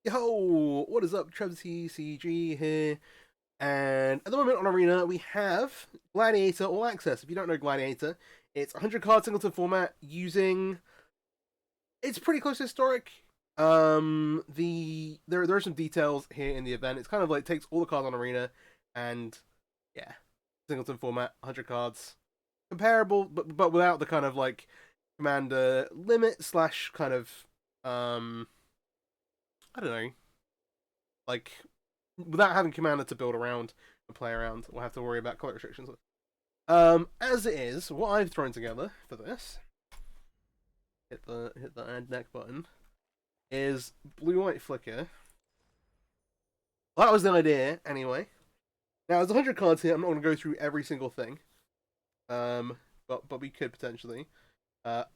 Yo, what is up? Trevor TCG here, and at the moment on Arena we have Gladiator All Access. If you don't know Gladiator, it's 100 card singleton format using. It's pretty close to historic. There are some details here in the event. It's kind of like takes all the cards on Arena, and yeah, singleton format, 100 cards, comparable, but without the kind of like commander limit slash kind of I don't know, like without having commander to build around and play around, we'll have to worry about color restrictions. As it is, what I've thrown together for this, hit the add deck button, is blue white flicker. Well, that was the idea, anyway. Now there's 100 cards here. I'm not going to go through every single thing, but we could potentially.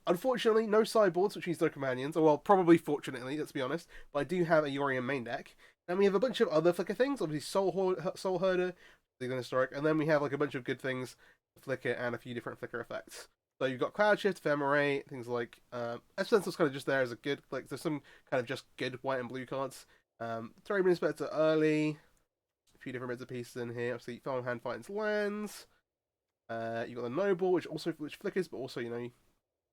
Unfortunately, no sideboards, which means no companions. Or, well, probably fortunately, let's be honest. But I do have a Yorion main deck. And we have a bunch of other Flicker things. Obviously, Soul Herder, Historic. And then we have like a bunch of good things, Flicker, and a few different Flicker effects. So you've got Cloud Shift, Ephemerate, things like... Essence kind of just there as a good... Like, there's some kind of just good white and blue cards. Terrible Inspector early. A few different bits of pieces in here. Obviously, Farmhand Finds Lands. You've got the Noble, which flickers, but also,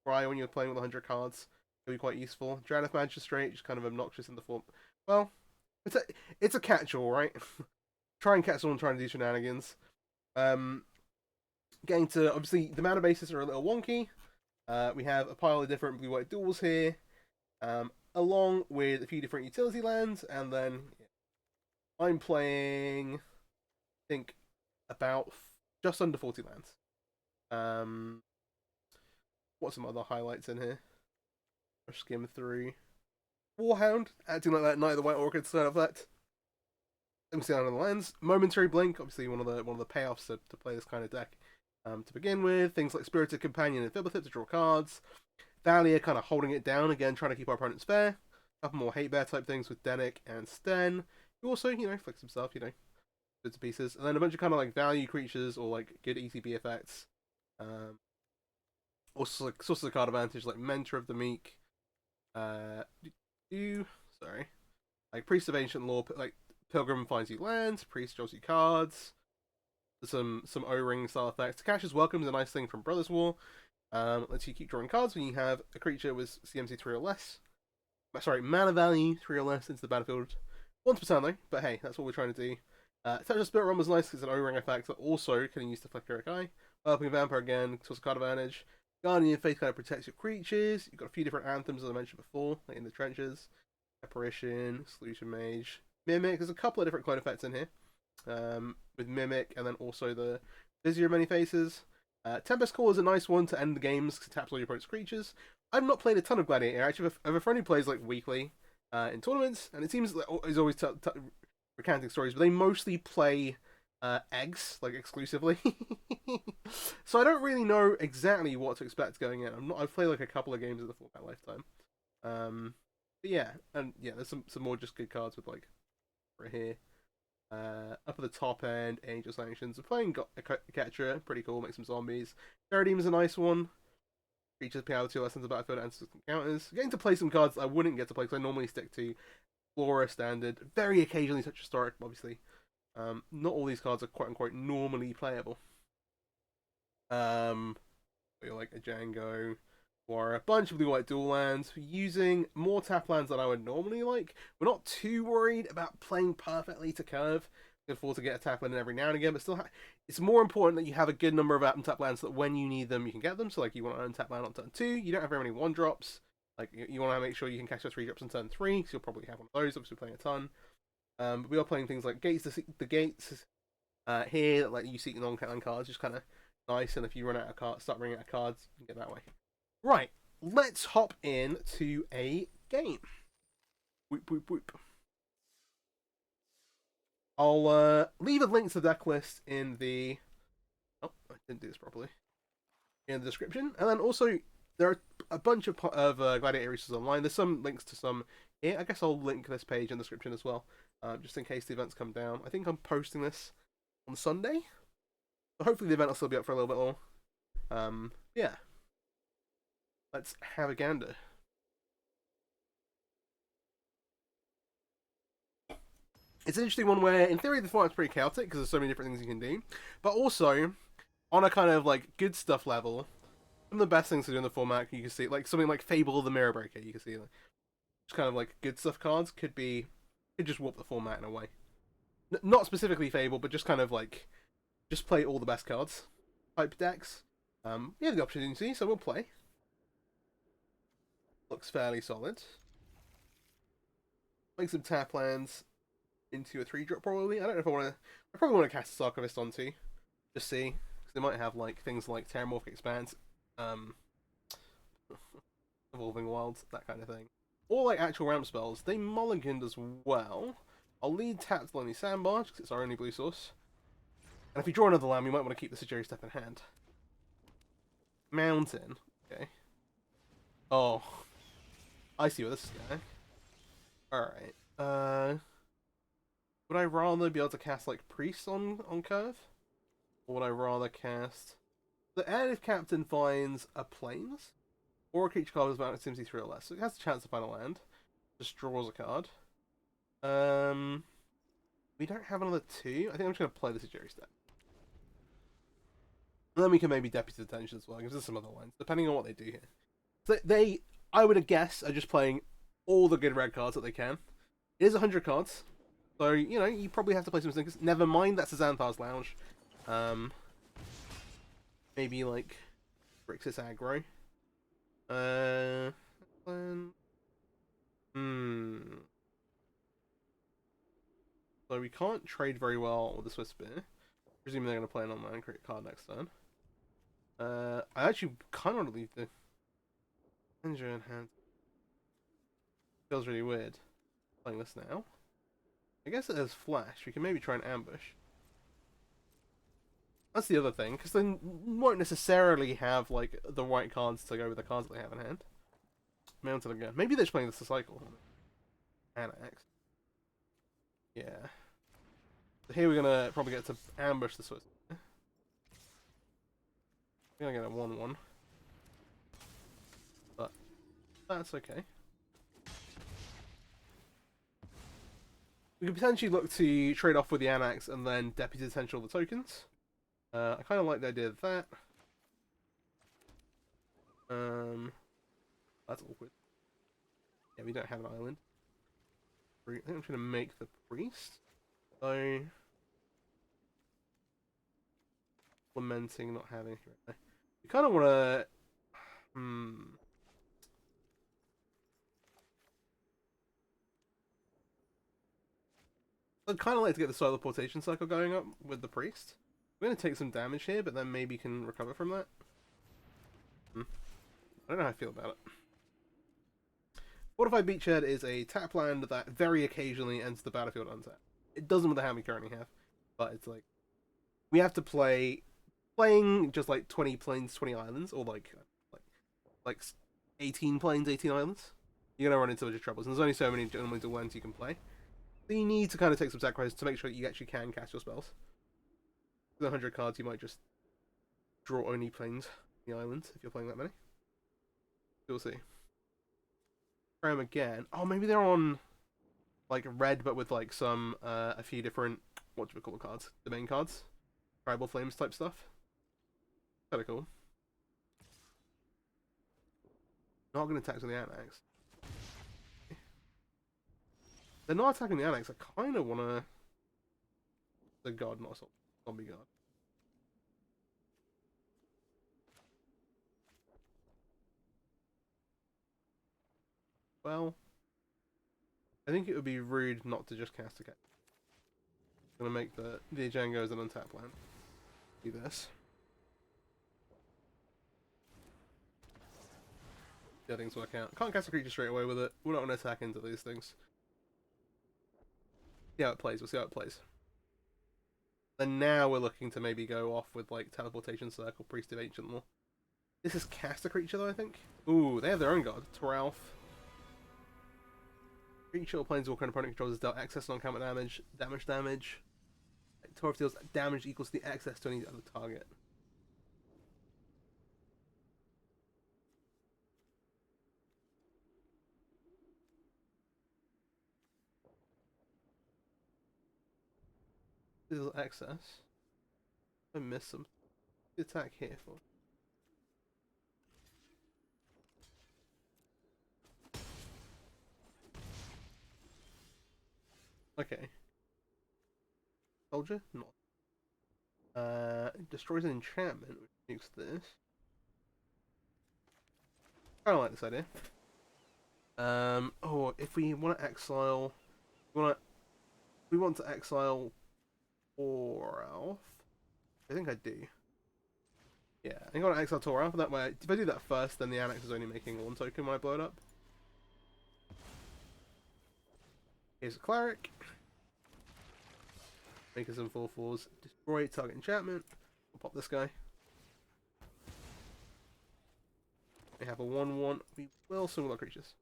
Cry when you're playing with 100 cards. It'll be quite useful. Dragon of Magistrate, just kind of obnoxious in the form. Well, it's a catch-all, right? Try and catch someone trying to do shenanigans. Getting to, obviously, the mana bases are a little wonky. We have a pile of different blue-white duels here, along with a few different utility lands, and then I'm playing, I think, about just under 40 lands. What's some other highlights in here? I'll skim through. Warhound, acting like that Knight of the White Orchid style effect. Let me see on the lens. Momentary Blink, obviously one of the payoffs to play this kind of deck. To begin with, things like Spirited Companion and Fibblethip to draw cards. Thalia kind of holding it down again, trying to keep our opponents fair. A couple more Hate Bear type things with Denick and Sten, who also, flicks himself, bits and pieces. And then a bunch of kind of like value creatures or like good ETB effects. Also, like sources of card advantage, like Mentor of the Meek. Sorry, like Priest of Ancient Law, like Pilgrim finds you lands, Priest draws you cards. There's some O-ring style effects. Takashi's Welcome is a nice thing from Brothers War. Lets you keep drawing cards when you have a creature with CMC 3 or less. Sorry, mana value 3 or less into the battlefield. Once per turn though, but hey, that's what we're trying to do. Touch of Spirit Realm is nice because it's an O-ring effect that also can use to flicker a guy. Helping Vampire again, source of card advantage. Guardian of Faith kind of protects your creatures. You've got a few different anthems, as I mentioned before, like in the trenches. Apparition, Solution Mage, Mimic. There's a couple of different clone effects in here. With Mimic, and then also the Vizier of Many Faces. Tempest Call is a nice one to end the games because it taps all your opponent's creatures. I've not played a ton of Gladiator. Actually, I have a friend who plays like weekly in tournaments, and it seems like he's always recounting stories, but they mostly play eggs, like exclusively. So I don't really know exactly what to expect going in. I've played like a couple of games of the format lifetime. But yeah, and yeah, there's some more just good cards with like right here. Up at the top end, Angel Sanctions. We're playing Catcher, pretty cool, make some zombies. Paradigm is a nice one. Creatures power 2 lessons of battlefield and system counters. Getting to play some cards I wouldn't get to play because I normally stick to Flora Standard. Very occasionally touch Historic, obviously. Not all these cards are quote unquote normally playable. Like a Django, or a bunch of blue white dual lands, using more tap lands than I would normally like. We're not too worried about playing perfectly to curve. You can afford to get a tap land in every now and again, but still, it's more important that you have a good number of untap lands so that when you need them, you can get them. So, like, you want to untap land on turn 2, you don't have very many 1-drops. Like, you want to make sure you can catch your 3-drops on turn 3, because you'll probably have one of those, obviously playing a ton. But we are playing things like Gates, the Gates here, that let you seek non-land cards, just kind of nice, and if you run out of cards, start running out of cards, you can get that way. Right, let's hop in to a game. Whoop, whoop, whoop. I'll leave a link to the deck list in the... Oh, I didn't do this properly. In the description. And then also, there are a bunch of Gladiator resources online. There's some links to some here. I guess I'll link this page in the description as well, just in case the events come down. I think I'm posting this on Sunday. So hopefully the event will still be up for a little bit more. Yeah. Let's have a gander. It's an interesting one where, in theory, the format's pretty chaotic because there's so many different things you can do. But also, on a kind of like good stuff level, some of the best things to do in the format you can see, like something like Fable of the Mirror Breaker, you can see like, just kind of like good stuff cards could just warp the format in a way. Not specifically Fable, but just kind of like just play all the best cards type decks. We have the opportunity, so we'll play. Looks fairly solid. Make some tap lands into a 3-drop probably. I don't know if I want to. I probably want to cast a Sarcovist onto. Just see, because they might have like things like Terramorphic Expanse, Evolving Wilds, that kind of thing, or like actual ramp spells. They mulliganed as well. I'll lead tap to Lonely Sandbarge because it's our only blue source. And if you draw another land, we might want to keep the Sugary Step in hand. Mountain. Okay. Oh, I see what this is going. All right. Would I rather be able to cast like Priest on curve? Or would I rather cast... And if Captain finds a Plains, or a creature card with value Simsy 3 or less, so it has a chance to find a land. Just draws a card. We don't have another 2. I think I'm just going to play the Sugary Step. And then we can maybe Deputy Detention as well, because there's some other lines, depending on what they do here. So they, I would guess, are just playing all the good red cards that they can. It is 100 cards. So, you know, you probably have to play some things. Never mind, that's a Xanthar's Lounge. Maybe, like, Grixis aggro. So we can't trade very well with the Swiss Spear. Presumably they're going to play an online and create a card next turn. I actually kind of want to leave the Ninja in hand. Feels really weird playing this now. I guess it has Flash. We can maybe try and ambush. That's the other thing, because they won't necessarily have like the right cards to go with the cards that they have in hand. Mounted again. Maybe they're just playing this to cycle. Annex. Yeah. So here we're gonna probably get to ambush the Swiss. We're gonna get a 1-1. But that's okay. We could potentially look to trade off with the Annex and then Deputy Potential the tokens. I kind of like the idea of that. That's awkward. Yeah, we don't have an island. I think I'm trying to make the Priest. So... lamenting not having... We kind of want to... I'd kind of like to get the Solar Portation cycle going up with the Priest. We're going to take some damage here, but then maybe can recover from that. I don't know how I feel about it. Fortified Beachhead is a tap land that very occasionally enters the battlefield untapped. It doesn't with the hand we currently have, but it's like... we have to playing just like 20 plains, 20 islands, or like 18 plains, 18 islands. You're going to run into a bunch of troubles, and there's only so many general lands you can play. So you need to kind of take some sacrifices to make sure that you actually can cast your spells. With 100 cards, you might just draw only planes in the islands if you're playing that many. We'll see. Try them again. Oh, maybe they're on like red, but with like some a few different, what do we call the cards? Domain cards, tribal flames type stuff. Kind of cool. Not going to attack with the Annex. They're not attacking the Annex. I kind of want to... the god, not a zombie god. Well, I think it would be rude not to just cast a cat. I'm going to make the Django as an untapped land. Do this. Yeah, things work out. Can't cast a creature straight away with it. We're not going to attack into these things. See how it plays. We'll see how it plays. Then now we're looking to maybe go off with like Teleportation Circle, Priest of Ancient Law. This is cast a creature though, I think. Ooh, they have their own god. Toralf. Creature or planeswalker and opponent controls is dealt excess non-counter damage. Toralf deals damage equals the excess to any other target. Little excess. I missed some. Attack here for. Okay. Soldier? Not. Destroys an enchantment, which makes this. I don't like this idea. Oh, if we want to exile, we want to exile 4 Elf. I think I do. Yeah, I think I want to exile Tor Elf. That way, if I do that first, then the Annex is only making 1 token when I blow it up. Here's a Cleric. Making some 4/4s. Destroy target enchantment. We'll pop this guy. We have a 1/1. We will swing our creatures.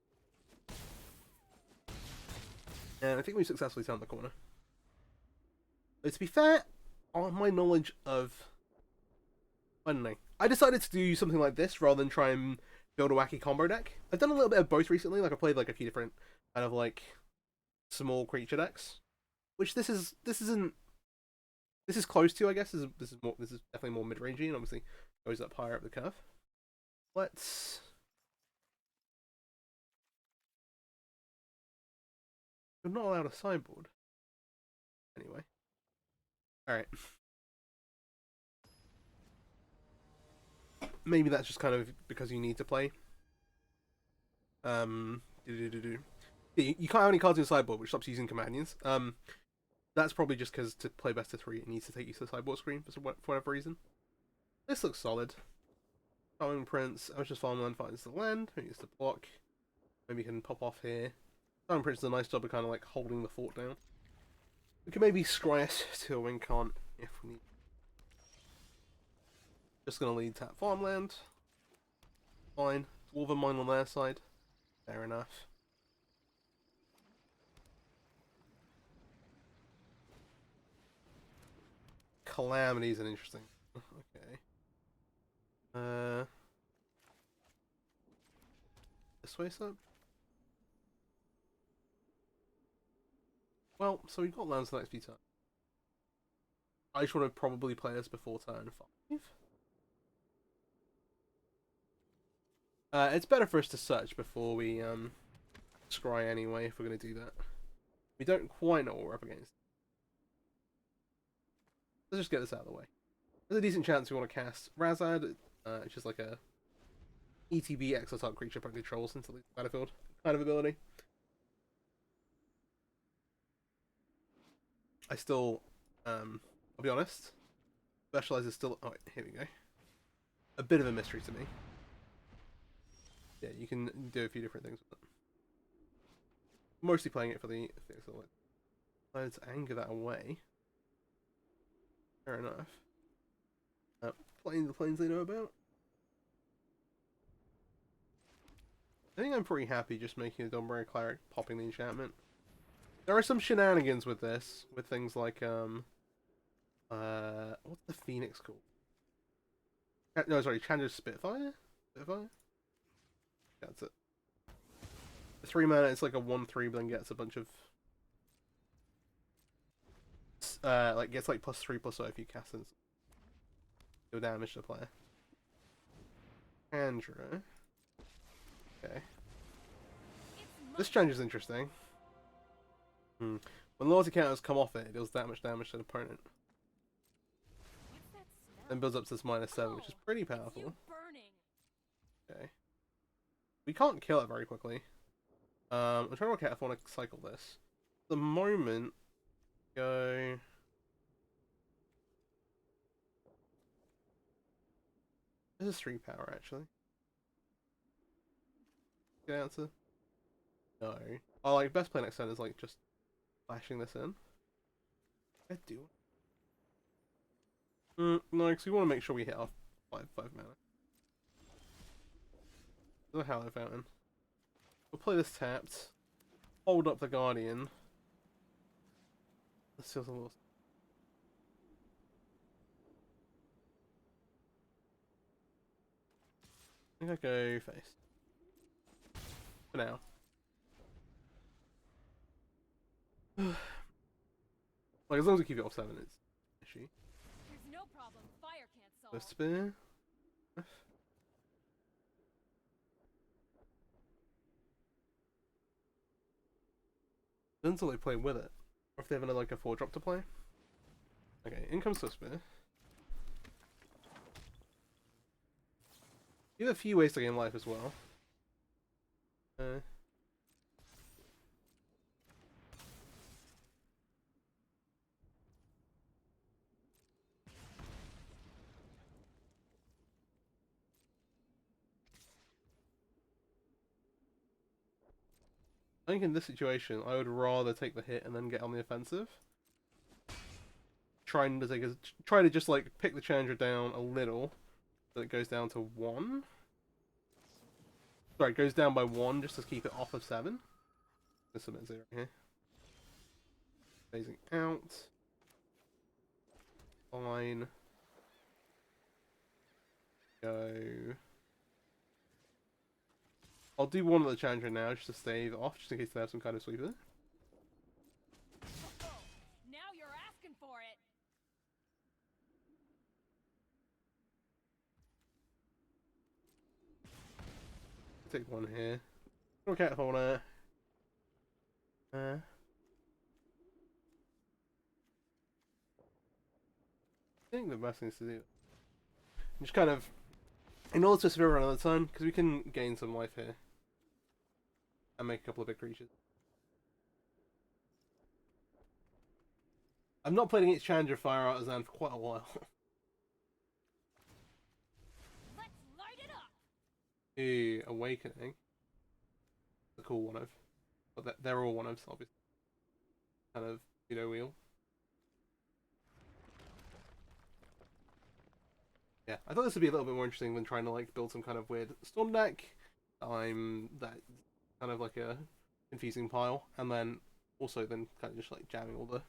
And I think we successfully turned the corner. But to be fair, on my knowledge of... I don't know. I decided to do something like this rather than try and build a wacky combo deck. I've done a little bit of both recently. Like I played like a few different kind of like small creature decks, which this isn't. This is close to, I guess. This is definitely more mid-rangey, and obviously goes up higher up the curve. Let's. You're not allowed a sideboard. Anyway. Alright. Maybe that's just kind of because you need to play. You can't have any cards in the sideboard, which stops using companions. That's probably just because to play best of 3, it needs to take you to the sideboard screen for whatever reason. This looks solid. Farming Prince, Ocean's Farmland finds the land, who needs to block. Maybe you can pop off here. Farming Prince does a nice job of kind of like holding the fort down. We can maybe scry us to a win con if we need. Just gonna lead tap farmland. Fine. Dwarven mine on their side. Fair enough. Calamity is an interesting. Okay. This way, sir? Well, so we've got lands the next few turns. I just want to probably play this before turn 5. It's better for us to search before we scry anyway, if we're going to do that. We don't quite know what we're up against. Let's just get this out of the way. There's a decent chance we want to cast Razad, which is like a ETB exile type creature that controls into the battlefield kind of ability. I still, I'll be honest, Specialize is still, oh wait, here we go. A bit of a mystery to me. Yeah, you can do a few different things with it. Mostly playing it for the fixal. Let's anger that away. Fair enough. Playing the planes they know about. I think I'm pretty happy just making a Dombrand Cleric popping the enchantment. There are some shenanigans with this, with things like what's the Phoenix called? No, sorry, Chandra's Spitfire? Spitfire? That's it. The 3 mana, it's like a 1/3, but then gets a bunch of like gets like +3/+0 if you cast and deal damage to the player. Chandra. Okay. This Chandra's interesting. When loyalty counters come off it, it deals that much damage to an opponent. Then builds up to this -7, which is pretty powerful. Okay. We can't kill it very quickly. I'm trying to work out if I want to cycle this. At the moment, go... This is 3 power, actually. Good answer. No. Oh, like, best play next turn is, like, just flashing this in. I do. No, because we want to make sure we hit our 5 mana. The Hallow Fountain. We'll play this tapped. Hold up the Guardian. Let's see what's a little... I think I go face. For now. Like, as long as we keep it off 7, it's an issue. There's no problem fire can't solve. The spear. Depends until they play with it. Or if they have another, like, a 4-drop to play. Okay, in comes the spear. You have a few ways to gain life as well. I think in this situation, I would rather take the hit and then get on the offensive. Try to just like pick the challenger down a little, so it goes down to 1. Sorry, it goes down by 1 just to keep it off of 7. Let's submit 0 here. Phasing out. Fine. Go. I'll do one of the challenger now just to stave off, just in case they have some kind of sweeper. Oh, now you're asking for it. Take one here. Okay, hold on. I think the best thing is to do just kind of, in order to survive another turn, because we can gain some life here and make a couple of big creatures. I've not played against Challenger Fire Artisan for quite a while. Let's light it up. Ooh, Awakening. The cool one of. But they're all one ofs, obviously. Kind of, wheel. Yeah, I thought this would be a little bit more interesting than trying to like build some kind of weird storm deck. That kind of like a confusing pile, and then also then kind of just like jamming all the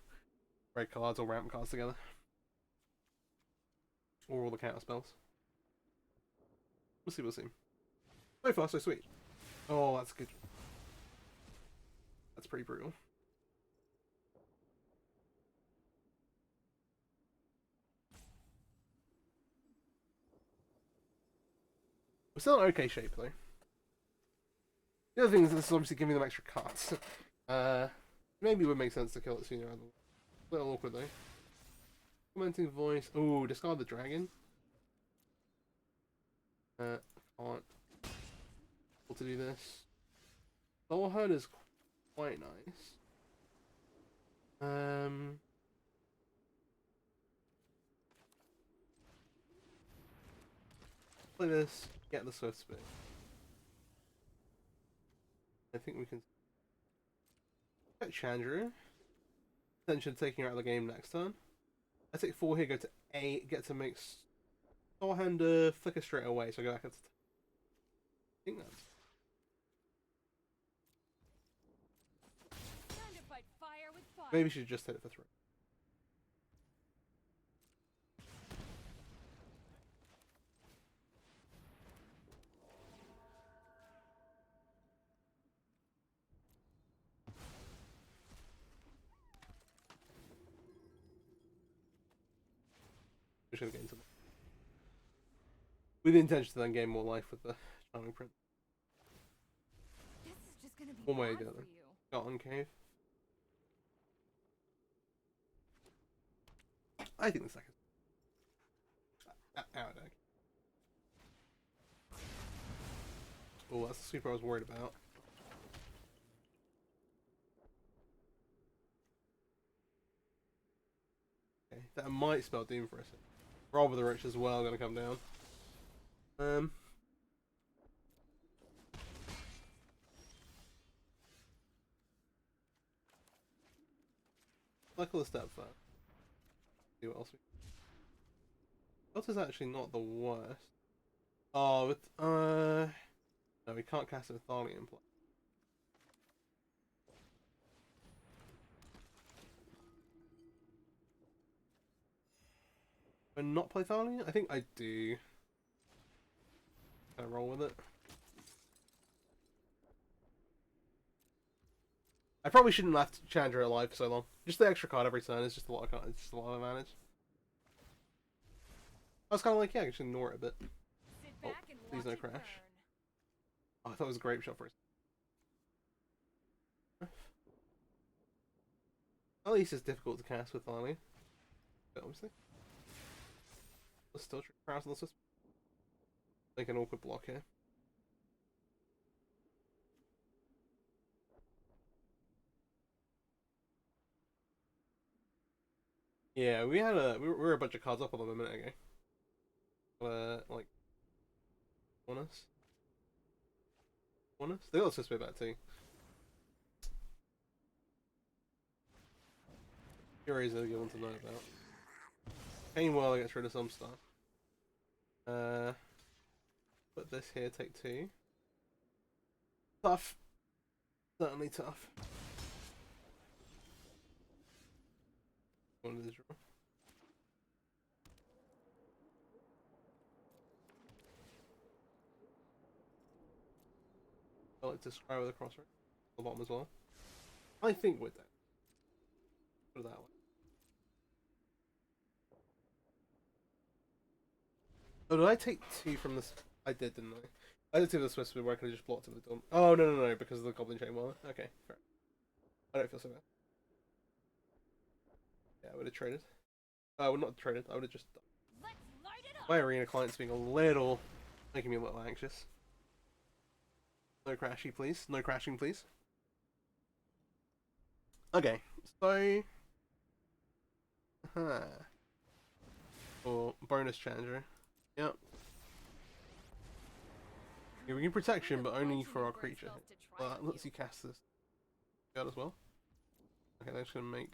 red cards or ramp cards together, or all the counter spells. We'll see. We'll see. So far, so sweet. Oh, that's good. That's pretty brutal. We're still in okay shape though. The other thing is this is obviously giving them extra cards. Maybe it would make sense to kill it sooner rather than later. A little awkward though. Commenting voice. Oh, discard the dragon. Can't. Able to do this. Soul Herd is quite nice. Play this. Get the Swift Spit. I think we can get Chandru. Attention taking her out of the game next turn. I take 4 here, go to 8, get to make Soulhander flicker straight away, so I go back up to 10. I think that's. Time to fight fire with fire. Maybe we should just hit it for 3. We should have gained something. With the intention to then gain more life with the Charming Print. This is just gonna be One way or bad the other. for you. Got on cave. I think the second. Out deck. Oh, that's the sweeper I was worried about. Okay, that might spell doom for us. Rob the Rich as well gonna come down. Cycle a step first. See what else we. What is actually not the worst. Oh, with no, we can't cast a Thalian play. Do I not play Thalian? I think I do. Can I roll with it? I probably shouldn't have left Chandra alive for so long. Just the extra card every turn is just a lot of card. It's just a lot of advantage. I was kind of like, yeah, I should ignore it a bit. Sit Oh, back and please watch no it crash. burn. Oh, I thought it was a grape shot for a At least it's difficult to cast with Thalia. But obviously. Let's still try to this. Make an awkward block here. Yeah, we were a bunch of cards up on them a minute ago. Like, bonus. They got supposed to be back too. Furies are a good one to know about. Pain Whirler gets rid of some stuff. Put this here, take 2. Tough. Certainly tough. One of these draw. I like to scry with a crossroad. The bottom as well. I think with that. Put it that way. Oh, did I take 2 from this? I did, didn't I? I did 2 of the Swiss where I could have just blocked it with the Dawn. Oh, no, because of the Goblin Chain Whirler. Okay, fair. I don't feel so bad. Yeah, I would have traded. I would not have traded, I would have just... Let's light it up. My arena client's being a little... making me a little anxious. No crashy, please. No crashing, please. Okay, so... Or bonus Challenger. Yep. Yeah, we can protection, but only for our creature. Let's see cast this card as well. Okay, that's gonna make...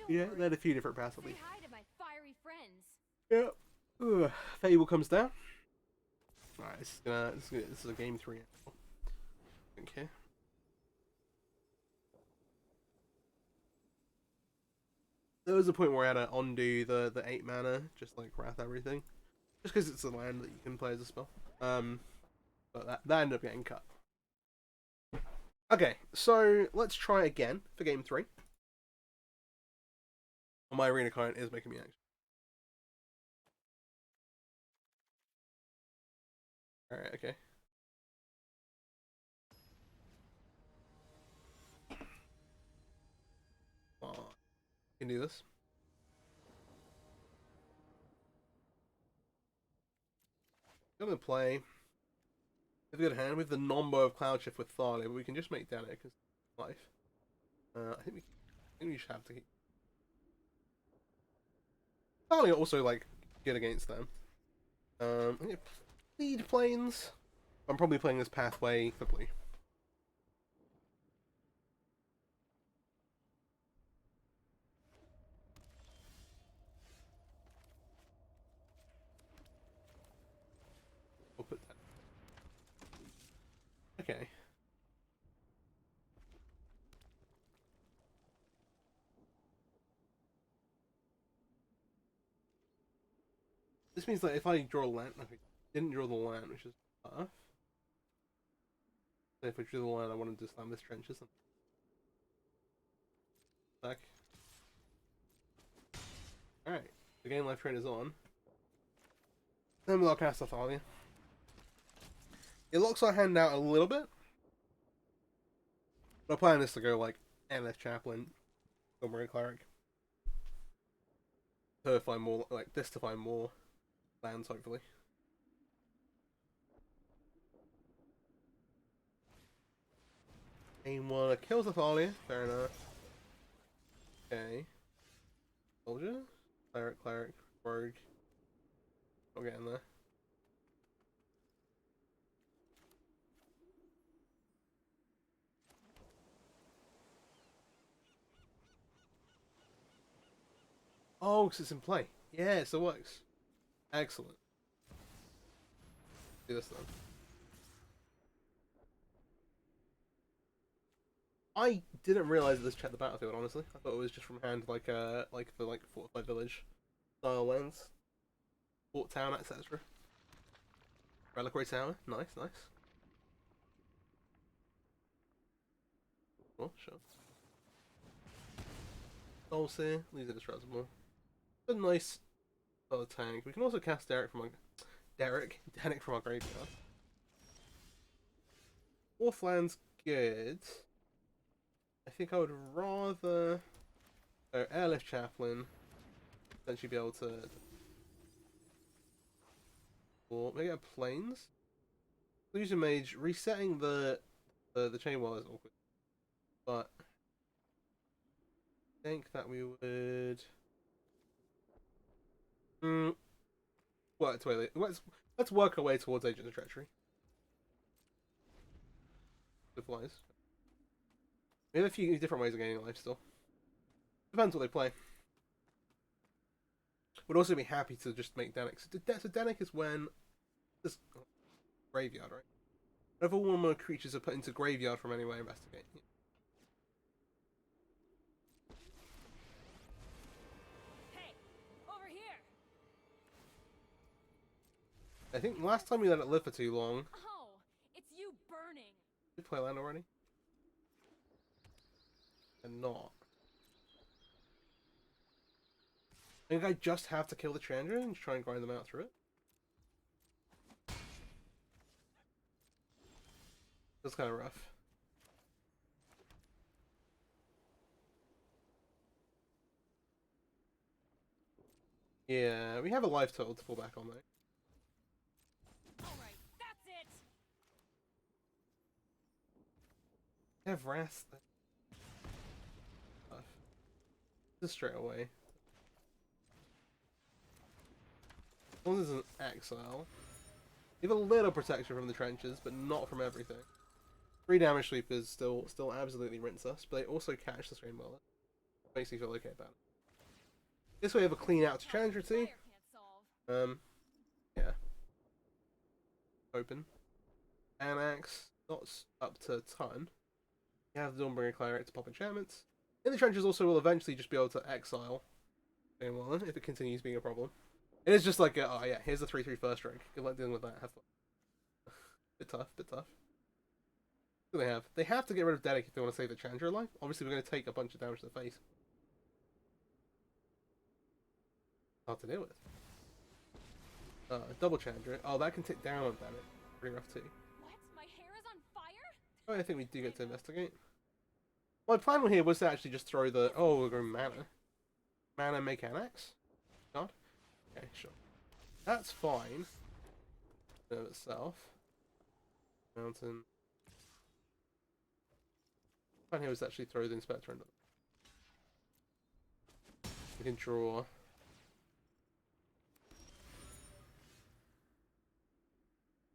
Yeah, they had a few different paths at least. Say hi to my fiery friends. Yep. Ugh. Fable comes down. Alright, this is a game 3. Okay. There was a point where I had to undo the 8 mana, just like wrath everything. Just because it's a land that you can play as a spell. But that ended up getting cut. Okay, so let's try again for game 3. My arena client is making me anxious. Alright, okay. Oh, can do this. I'm gonna play. With a good hand with the nombo of Cloud Shift with Thalia, but we can just make down it because life. I think we should have to keep. Thalia also like good against them. Lead planes. I'm probably playing this pathway for blue. We'll put that. Okay. This means that if I draw a land, I didn't draw the land, which is tough. So if I drew the land, I wanted to slam this trench, isn't it? Back. Alright, the game life train is on. Then we'll cast Thalia. It locks our hand out a little bit. My plan is to go like NS Chaplain, Montgomery Cleric. To find more, like this to find more lands, hopefully. Aim one kills Thalia, fair enough. Okay. Soldier? Cleric, Rogue. Not getting there. Oh, because it's in play. Yeah, so it works. Excellent. Do this then. I didn't realize this checked the battlefield, honestly. I thought it was just from hand like the fortified village style lands. Fort town, etc. Reliquary Tower, nice, nice. Oh, sure. Souls here, these are destructible. A nice little tank. We can also cast Danik from our graveyard. Fourth land's good. I think I would rather Airlift Chaplain potentially be able to, or maybe a Plains. Illusion Mage resetting the chain wall is awkward, but I think that we would let's work our way towards Agent of Treachery. The flies. We have a few different ways of gaining life still. Depends what they play. Would also be happy to just make Danik. So Danik is when this graveyard, right? Whenever one or more creatures are put into graveyard from anywhere, investigate. Yeah. Hey, over here. I think last time we let it live for too long. Oh, it's you burning. Did we play land already? And not. I think I just have to kill the Chandra and try and grind them out through it. That's kind of rough. Yeah, we have a life total to fall back on though. All right, that's it. We have Wrath. Just straight away. As long as there's an exile. We have a little protection from the trenches, but not from everything. 3 damage sweepers still absolutely rinse us, but they also catch the strain bullet. Makes me feel okay about it. This way we have a clean out to Chandra too. Fire can't solve. Yeah. Open. Anax, not up to a ton. You have the Dawnbringer Cleric to pop enchantments. In the trenches also will eventually just be able to exile Daemon if it continues being a problem. It is just like, oh yeah, here's the 3/3 first strike. Good luck dealing with that. Have fun. Bit tough, bit tough. What do they have? They have to get rid of Danik if they want to save the Chandra alive. Obviously, we're going to take a bunch of damage to the face. Hard to deal with. Double Chandra. Oh, that can tick down on Danik. Pretty rough too. What? My hair is on fire? Oh, I think we do get to investigate. My plan here was to actually just throw the... Oh, we're going mana. Mana make Anax? God? Okay, sure. That's fine. In of itself. Mountain. Plan here was to actually throw the Inspector into them. We can draw.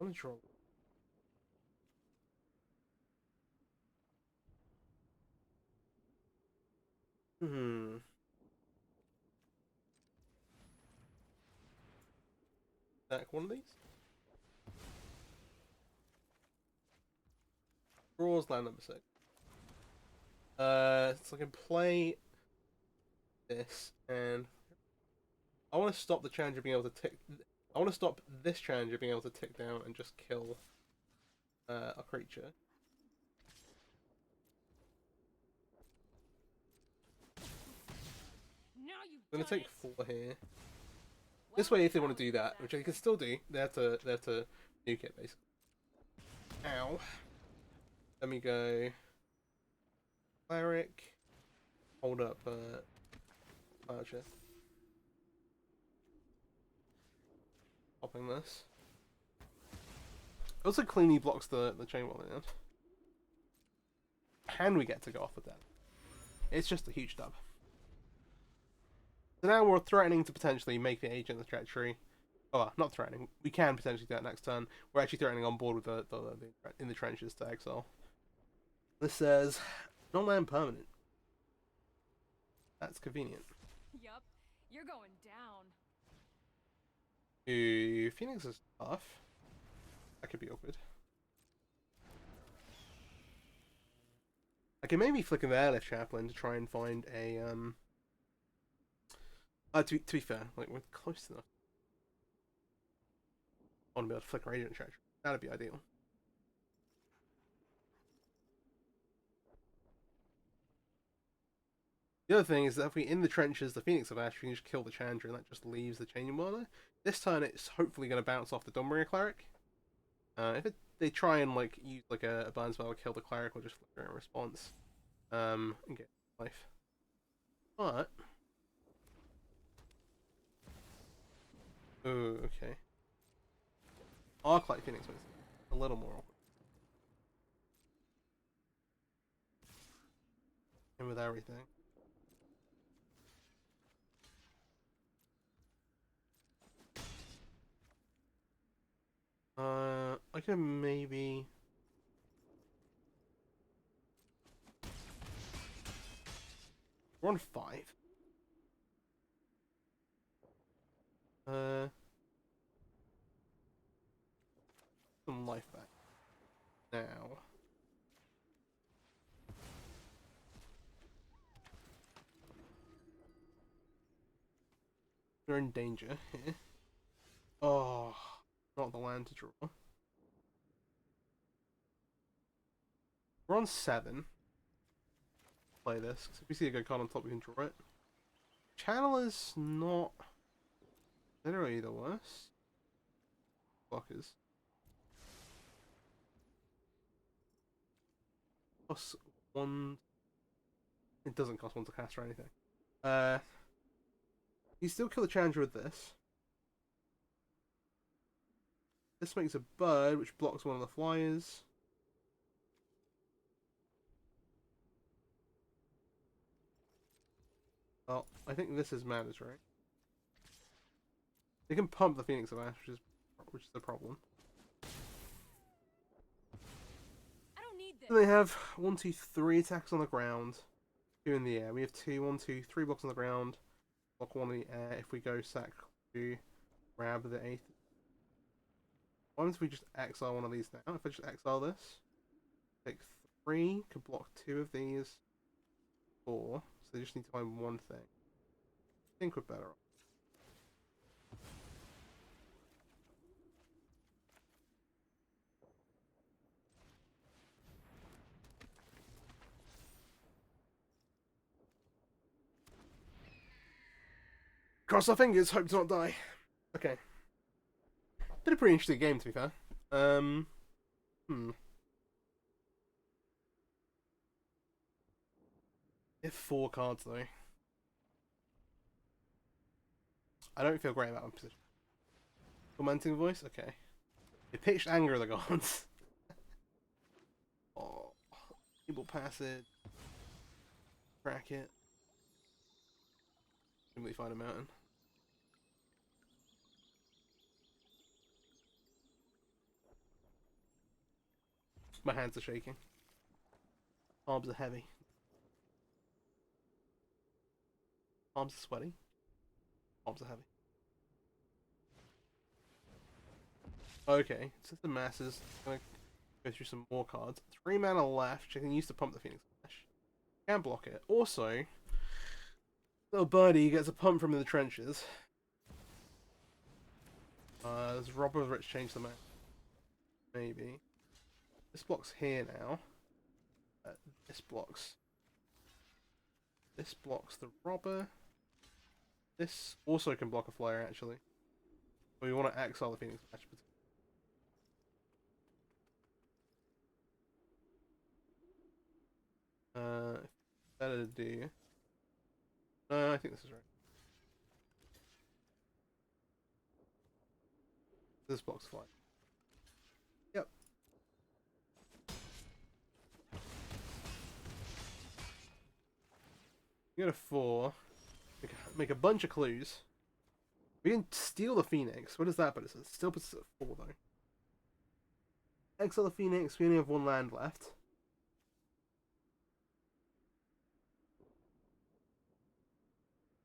I want to draw. Back one of these. Draws land number 6. So I can play this, and I want to stop the Challenger being able to tick. I want to stop this Challenger being able to tick down and just kill a creature. I'm gonna take 4 here. This way, if they want to do that, which they can still do, they have to nuke it basically. Ow. Let me go. Cleric. Hold up. Archer. Popping this. Also cleanly blocks the chain wall in the end. Can we get to go off with that? It's just a huge dub. So now we're threatening to potentially make the Agent of Treachery. Oh, not threatening. We can potentially do that next turn. We're actually threatening on board with the in the trenches to exile. This says non-land permanent. That's convenient. Yup, you're going down. Ooh, Phoenix is tough. That could be awkward. I can maybe flick in the Airlift Chaplain to try and find a to be fair, like we're close enough. I want to be able to flicker Agent Treachery. That'd be ideal. The other thing is that if we're in the trenches, the Phoenix of Ash, we can just kill the Chandra and that just leaves the Changing Warner. This turn it's hopefully going to bounce off the Dawnbringer Cleric. They try and like use like a burn spell to kill the Cleric or just flicker in response, and get life. But oh, okay. Arclight Phoenix makes it a little more awkward. And with everything. I can maybe. We're on 5. Some life back. Now. We're in danger here. Oh, not the land to draw. We're on 7. Play this, because if we see a good card on top, we can draw it. Channeler's not literally the worst. Blockers. Plus 1. It doesn't cost 1 to cast or anything. You still kill the Challenger with this. This makes a bird, which blocks one of the flyers. Oh, I think this is Madness, right? They can pump the Phoenix of Ash, which is the problem. I don't need this. And they have 1, 2, 3 attacks on the ground, 2 in the air. We have 2, 1, 2, 3 blocks on the ground, block 1 in the air. If we go sack 2, grab the 8th. Why don't we just exile one of these now? If I just exile this, take 3, could block 2 of these, 4. So they just need to find one thing. I think we're better off. Cross our fingers, hope to not die. Okay. Been a pretty interesting game, to be fair. They have 4 cards, though. I don't feel great about my position. Commenting voice? Okay. They pitched Anger of the Gods. Oh. Evil Passage. Crack it. Simply find a mountain. My hands are shaking. Arms are heavy. Arms are sweaty. Arms are heavy. Okay, so the masses. Gonna go through some more cards. 3 mana left, which I can use to pump the Phoenix Flash. Can't block it. Also, little birdie gets a pump from the trenches. There's Robber's Rich change the map. Maybe. This block's here now. This blocks. This blocks the Robber. This also can block a flyer, actually. But we want to exile the Phoenix Flash. Better to do. No, I think this is right. This blocks fly. Yep. You go to 4. Make a bunch of clues. We can steal the Phoenix. What does that put us at? Still puts us at 4 though. Exile the Phoenix. We only have 1 land left.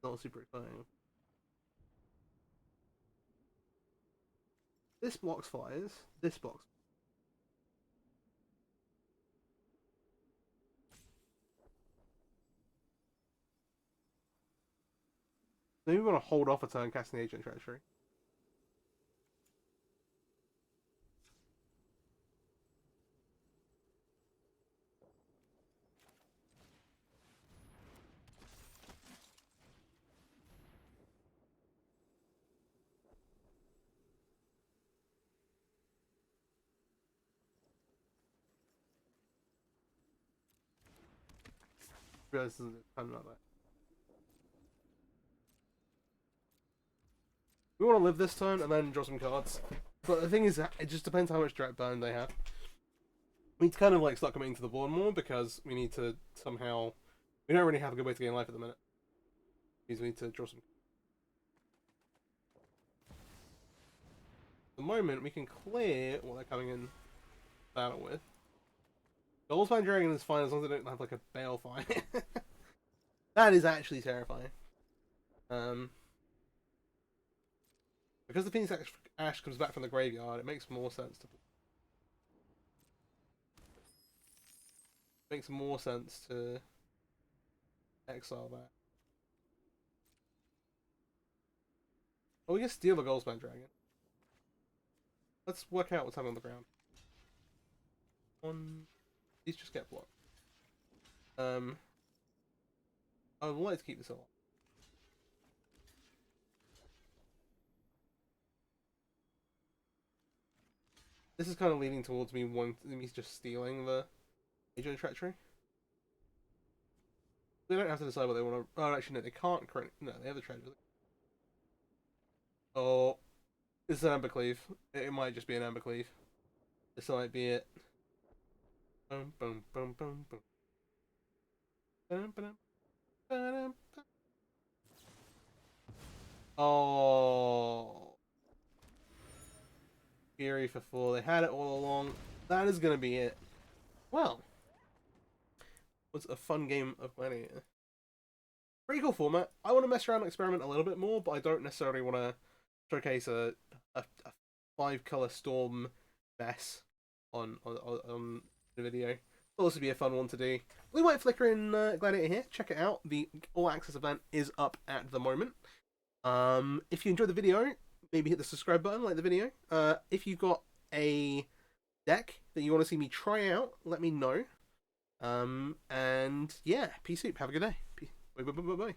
Not super exciting. This blocks flyers. This blocks. Maybe we want to hold off a turn casting Agent Treachery. Realize this is kind of not that. We want to live this turn and then draw some cards. But the thing is, it just depends how much direct burn they have. We need to kind of like start committing to the board more because we need to somehow. We don't really have a good way to gain life at the minute. Because we need to draw some. At the moment, we can clear what they're coming in battle with. Goldspan Dragon is fine as long as they don't have like a Balefire. That is actually terrifying. Because the Phoenix Ash comes back from the graveyard, it makes more sense to. Makes more sense to exile that. Well, we can steal the Goldspan Dragon. Let's work out what's happening on the ground. These just get blocked. I would like to keep this alive. This is kind of leaning towards me wanting me just stealing the Agent of Treachery. They don't have to decide what they want to. Oh, actually, no, they can't. No, they have the treasure. Oh, it's an Embercleave. It might just be an Embercleave. This might be it. Boom, boom, boom, boom, boom. Oh. Fury for 4. They had it all along. That is going to be it. Well. It was a fun game of Gladiator. Pretty cool format. I want to mess around and experiment a little bit more, but I don't necessarily want to showcase a 5-color storm mess on the video. It'll also be a fun one to do. We might flicker in Gladiator here. Check it out. The All Access event is up at the moment. If you enjoyed the video, maybe hit the subscribe button, like the video. If you've got a deck that you want to see me try out, let me know. And yeah, peace soup. Have a good day. Bye.